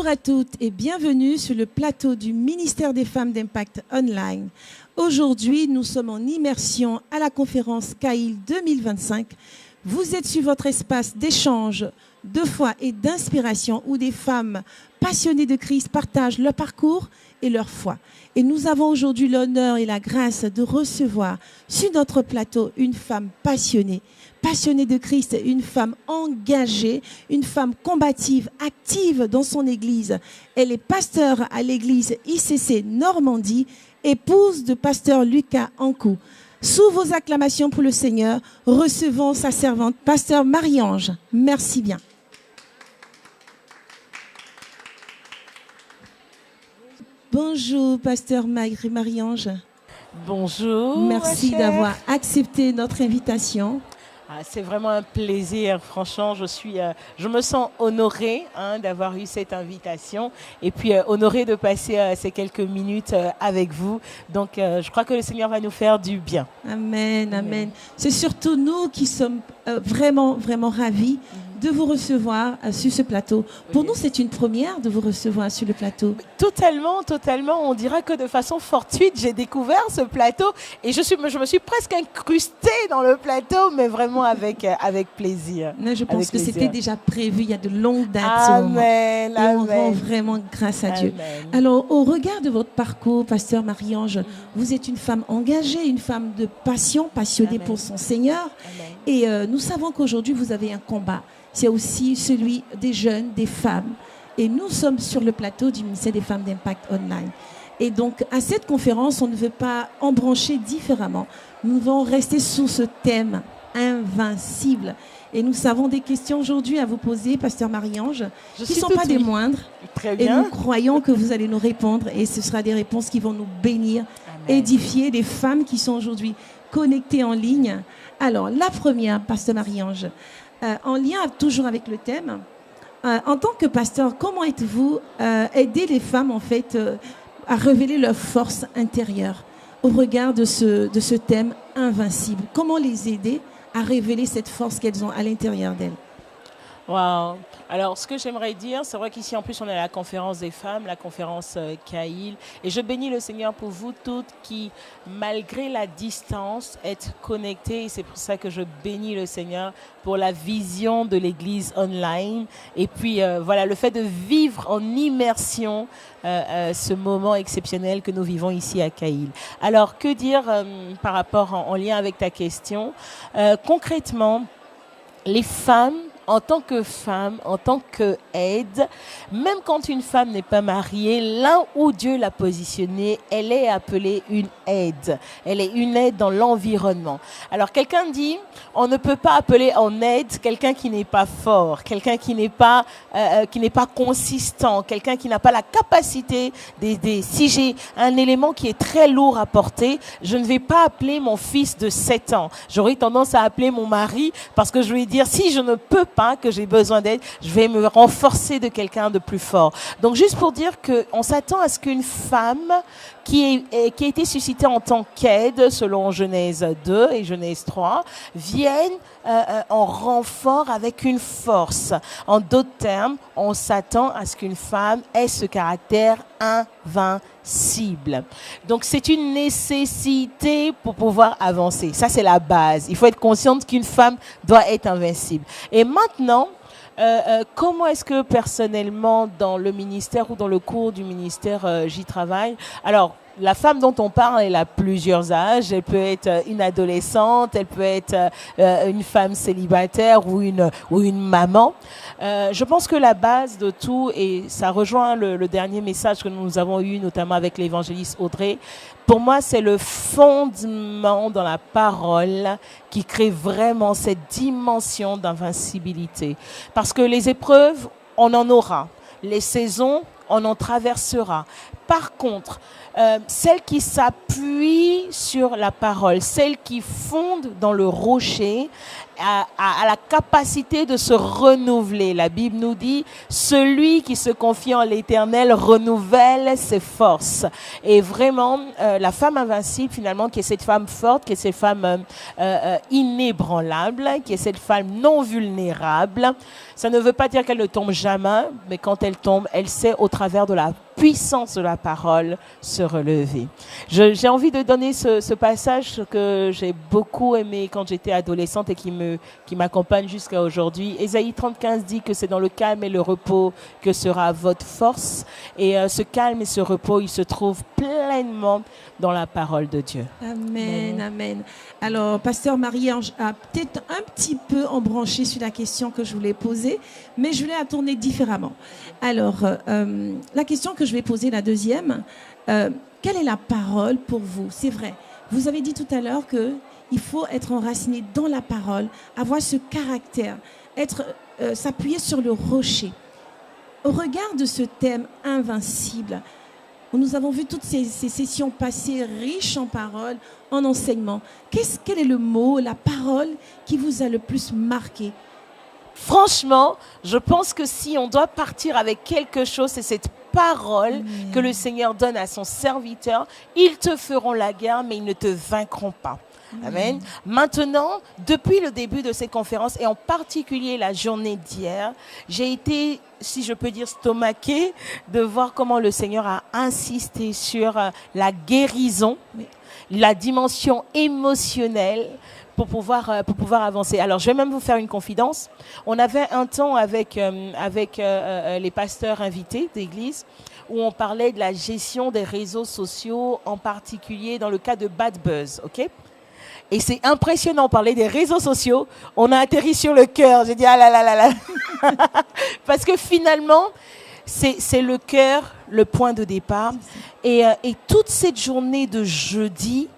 Bonjour à toutes et bienvenue sur le plateau du ministère des Femmes d'Impact Online. Aujourd'hui, nous sommes en immersion à la conférence CAIL 2025. Vous êtes sur votre espace d'échange, de foi et d'inspiration où des femmes passionnées de Christ partagent leur parcours et leur foi. Et nous avons aujourd'hui l'honneur et la grâce de recevoir sur notre plateau une femme passionnée de Christ, une femme engagée, une femme combative, active dans son église. Elle est pasteur à l'église ICC Normandie, épouse de pasteur Lucas Ankou. Sous vos acclamations pour le Seigneur, recevons sa servante, pasteur Marie-Ange. Merci bien. Bonjour, pasteur Marie-Ange. Bonjour. Merci d'avoir accepté notre invitation. C'est vraiment un plaisir, franchement, je me sens honorée d'avoir eu cette invitation et puis honorée de passer ces quelques minutes avec vous. Donc je crois que le Seigneur va nous faire du bien. Amen, amen. C'est surtout nous qui sommes vraiment, vraiment ravis de vous recevoir sur ce plateau. Pour nous, c'est une première de vous recevoir sur le plateau. Totalement, totalement. On dira que de façon fortuite, j'ai découvert ce plateau et je me suis presque incrustée dans le plateau, mais vraiment avec plaisir. Mais je pense que c'était déjà prévu il y a de longues dates. Amen, amen. On rend vraiment grâce à Dieu. Amen. Alors, au regard de votre parcours, pasteur Marie-Ange, vous êtes une femme engagée, une femme de passion, passionnée amen. Pour son Seigneur. Amen. Et nous savons qu'aujourd'hui, vous avez un combat. C'est aussi celui des jeunes, des femmes. Et nous sommes sur le plateau du ministère des Femmes d'Impact Online. Et donc, à cette conférence, on ne veut pas embrancher différemment. Nous devons rester sur ce thème invincible. Et nous avons des questions aujourd'hui à vous poser, pasteur Marie-Ange, qui ne sont pas des moindres. Très bien. Et nous croyons que vous allez nous répondre. Et ce sera des réponses qui vont nous bénir, amen. Édifier les femmes qui sont aujourd'hui connectées en ligne. Alors, la première, pasteur Marie-Ange, en lien toujours avec le thème, en tant que pasteur, comment êtes-vous aider les femmes en fait à révéler leur force intérieure au regard de ce thème invincible? Comment les aider à révéler cette force qu'elles ont à l'intérieur d'elles? Wow. Alors, ce que j'aimerais dire, c'est vrai qu'ici, en plus, on est à la conférence des femmes, la conférence CAIL. Et je bénis le Seigneur pour vous toutes qui, malgré la distance, êtes connectées. Et c'est pour ça que je bénis le Seigneur pour la vision de l'Église online. Et puis, voilà, le fait de vivre en immersion ce moment exceptionnel que nous vivons ici à CAIL. Alors, que dire par rapport en lien avec ta question? Concrètement, les femmes, en tant que femme, en tant qu'aide, même quand une femme n'est pas mariée, là où Dieu l'a positionnée, elle est appelée une aide. Elle est une aide dans l'environnement. Alors quelqu'un dit, on ne peut pas appeler en aide quelqu'un qui n'est pas fort, quelqu'un qui n'est pas consistant, quelqu'un qui n'a pas la capacité d'aider. Si j'ai un élément qui est très lourd à porter, je ne vais pas appeler mon fils de 7 ans. J'aurais tendance à appeler mon mari parce que je vais dire, si je ne peux pas, que j'ai besoin d'aide, je vais me renforcer de quelqu'un de plus fort. Donc juste pour dire qu'on s'attend à ce qu'une femme qui a été suscitée en tant qu'aide, selon Genèse 2 et Genèse 3, vienne en renfort avec une force. En d'autres termes, on s'attend à ce qu'une femme ait ce caractère invincible. Donc c'est une nécessité pour pouvoir avancer. Ça, c'est la base. Il faut être consciente qu'une femme doit être invincible. Et maintenant, comment est-ce que personnellement, dans le ministère ou dans le cours du ministère, j'y travaille? Alors, la femme dont on parle, elle a plusieurs âges. Elle peut être une adolescente, elle peut être une femme célibataire ou une maman. Je pense que la base de tout, et ça rejoint le dernier message que nous avons eu, notamment avec l'évangéliste Audrey, pour moi, c'est le fondement dans la parole qui crée vraiment cette dimension d'invincibilité. Parce que les épreuves, on en aura. Les saisons, on en traversera. par contre, celle qui s'appuie sur la parole, celle qui fonde dans le rocher, a la capacité de se renouveler. La Bible nous dit, celui qui se confie en l'Éternel renouvelle ses forces. Et vraiment, la femme invincible, finalement, qui est cette femme forte, qui est cette femme inébranlable, qui est cette femme non vulnérable, ça ne veut pas dire qu'elle ne tombe jamais, mais quand elle tombe, elle sait au travers de la puissance de la parole se relever. J'ai envie de donner ce passage que j'ai beaucoup aimé quand j'étais adolescente et qui m'accompagne jusqu'à aujourd'hui. Ésaïe 30:15 dit que c'est dans le calme et le repos que sera votre force. Et ce calme et ce repos, il se trouve pleinement dans la parole de Dieu. Amen, amen. Alors, Pasteur Marie-Ange a peut-être un petit peu embranché sur la question que je voulais poser, mais je voulais la tourner différemment. Alors, la question que je vais poser, la deuxième, quelle est la parole pour vous? C'est vrai, vous avez dit tout à l'heure qu'il faut être enraciné dans la parole, avoir ce caractère, s'appuyer sur le rocher. Au regard de ce thème invincible, où nous avons vu toutes ces sessions passées riches en paroles, en enseignements, quel est le mot, la parole qui vous a le plus marqué? Franchement, je pense que si on doit partir avec quelque chose, c'est cette parole que le Seigneur donne à son serviteur. Ils te feront la guerre, mais ils ne te vaincront pas. Amen. Maintenant, depuis le début de cette conférence, et en particulier la journée d'hier, j'ai été, si je peux dire, stomaquée de voir comment le Seigneur a insisté sur la guérison, la dimension émotionnelle, pour pouvoir avancer. Alors, je vais même vous faire une confidence. On avait un temps avec les pasteurs invités d'église où on parlait de la gestion des réseaux sociaux, en particulier dans le cas de Bad Buzz, ok? Et c'est impressionnant, on parlait des réseaux sociaux, on a atterri sur le cœur. J'ai dit, ah là là là là. Parce que finalement, c'est le cœur, le point de départ. Et toute cette journée de jeudi,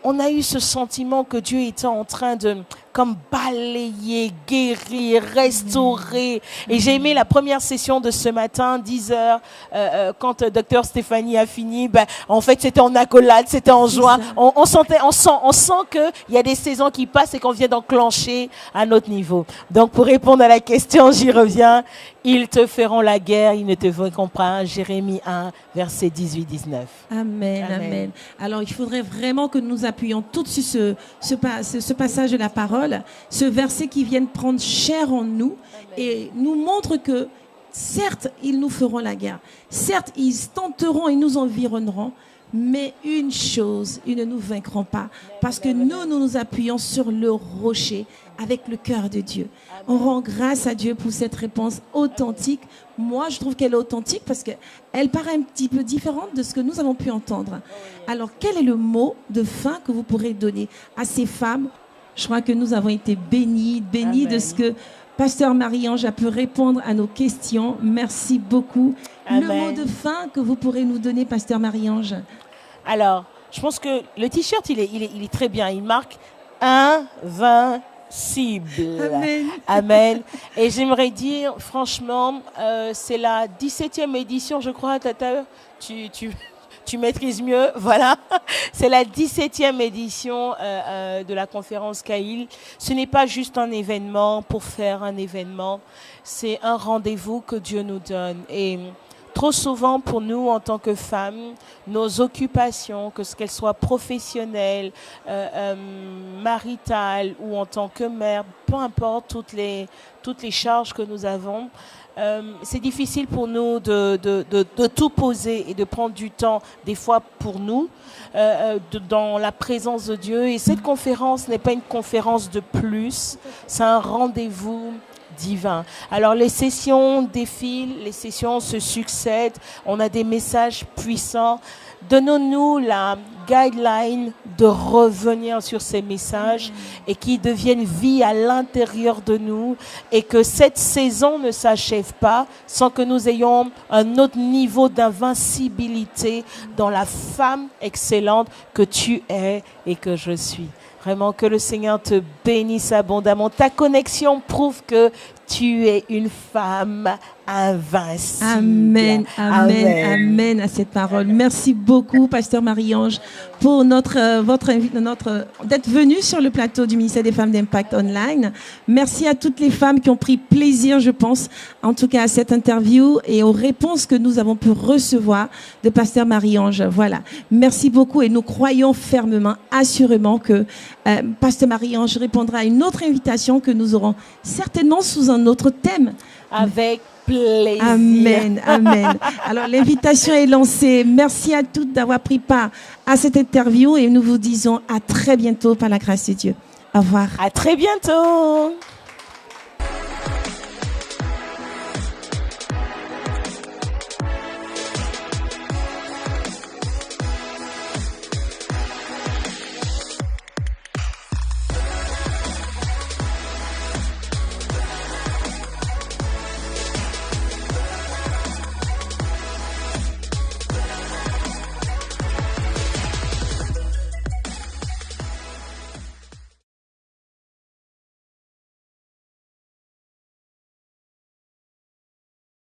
on a eu ce sentiment que Dieu était en train de comme balayer, guérir, restaurer. Et j'ai aimé la première session de ce matin, 10h, quand Dr Stéphanie a fini. En fait, c'était en accolade, c'était en joie. On sent qu'il y a des saisons qui passent et qu'on vient d'enclencher à notre niveau. Donc, pour répondre à la question, j'y reviens. Ils te feront la guerre, ils ne te vaincront pas. Jérémie 1, versets 18-19. Amen, amen. Alors, il faudrait vraiment que nous appuyions tout sur ce passage de la parole, ce verset qui vient prendre chair en nous. Amen. Et nous montre que, certes, ils nous feront la guerre. Certes, ils tenteront et nous environneront. Mais une chose, ils ne nous vaincront pas. Parce que nous nous appuyons sur le rocher avec le cœur de Dieu. On rend grâce à Dieu pour cette réponse authentique. Moi, je trouve qu'elle est authentique parce qu'elle paraît un petit peu différente de ce que nous avons pu entendre. Alors, quel est le mot de fin que vous pourrez donner à ces femmes? Je crois que nous avons été bénis de ce que Pasteur Marie-Ange a pu répondre à nos questions. Merci beaucoup. Amen. Le mot de fin que vous pourrez nous donner, Pasteur Marie-Ange? Alors, je pense que le t-shirt, il est très bien. Il marque invincible. Amen. Amen. Et j'aimerais dire, franchement, c'est la 17e édition, je crois, Tata. Tu maîtrises mieux, voilà. C'est la 17e édition de la conférence Kaïl. Ce n'est pas juste un événement pour faire un événement. C'est un rendez-vous que Dieu nous donne. Et trop souvent, pour nous, en tant que femmes, nos occupations, qu'elles soient professionnelles, maritales ou en tant que mère, peu importe toutes les charges que nous avons, c'est difficile pour nous de tout poser et de prendre du temps, des fois pour nous, dans la présence de Dieu. Et cette conférence n'est pas une conférence de plus, c'est un rendez-vous divin. Alors les sessions défilent, les sessions se succèdent, on a des messages puissants. Donnons-nous la guideline de revenir sur ces messages et qui deviennent vie à l'intérieur de nous et que cette saison ne s'achève pas sans que nous ayons un autre niveau d'invincibilité dans la femme excellente que tu es et que je suis. Vraiment que le Seigneur te bénisse abondamment. Ta connexion prouve que tu es une femme invincible. Amen, amen, amen à cette parole. Merci beaucoup, Pasteur Marie-Ange, pour d'être venu sur le plateau du ministère des Femmes d'Impact Online. Merci à toutes les femmes qui ont pris plaisir, je pense, en tout cas à cette interview et aux réponses que nous avons pu recevoir de Pasteur Marie-Ange. Voilà. Merci beaucoup et nous croyons fermement, assurément que Pasteur Marie-Ange répondra à une autre invitation que nous aurons certainement sous un autre thème. Avec plaisir. Amen, amen. Alors, l'invitation est lancée. Merci à toutes d'avoir pris part à cette interview et nous vous disons à très bientôt par la grâce de Dieu. Au revoir. À très bientôt.